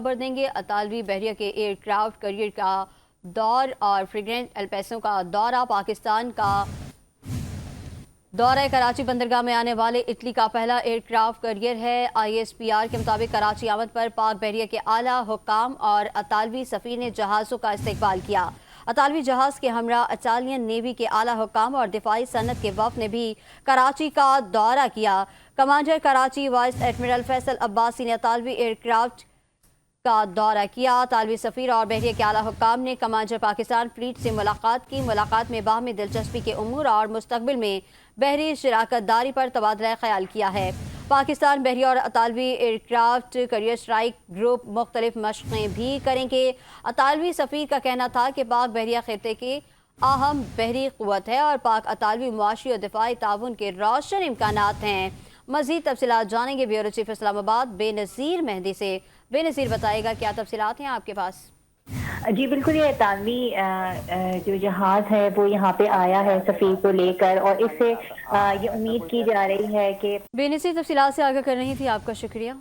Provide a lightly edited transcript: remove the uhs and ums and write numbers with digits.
خبر دیں گے اطالوی بحریہ کے ایئر کرافٹ کیریئر کا دور اور فریگنٹ الپیسو کا دورہ۔ پاکستان کا دورہ کراچی بندرگاہ میں آنے والے اٹلی کا پہلا ایئر کرافٹ کیریئر ہے۔ ISPR کے مطابق کراچی آمد پر پاک بحریہ کے اعلیٰ حکام اور اطالوی سفیر نے جہازوں کا استقبال کیا۔ اطالوی جہاز کے ہمراہ اٹالین نیوی کے اعلیٰ حکام اور دفاعی صنعت کے وفد نے بھی کراچی کا دورہ کیا۔ Commander Karachi vice admiral Faisal Abbasi نے اطالوی ایئر کرافٹ کا دورہ کیا۔ اطالوی سفیر اور بحریہ کے اعلیٰ حکام نے کمانڈر پاکستان فلیٹ سے ملاقات کی۔ ملاقات میں باہمی دلچسپی کے امور اور مستقبل میں بحری شراکت داری پر تبادلہ خیال کیا ہے۔ پاکستان بحریہ اور اطالوی aircraft carrier strike group مختلف مشقیں بھی کریں گے۔ اطالوی سفیر کا کہنا تھا کہ پاک بحریہ خطے کی اہم بحری قوت ہے اور پاک اطالوی معاشی اور دفاعی تعاون کے روشن امکانات ہیں۔ مزید تفصیلات جانیں گے بیورو چیف اسلام آباد بے نظیر مہدی سے۔ بے نظیر بتائے گا کیا تفصیلات ہیں آپ کے پاس؟ جی بالکل، یہ اطالوی جو جہاز ہے وہ یہاں پہ آیا ہے سفیر کو لے کر، اور اس سے یہ امید کی جا رہی ہے کہ بے نظیر تفصیلات سے آگاہ کر رہی تھی، آپ کا شکریہ۔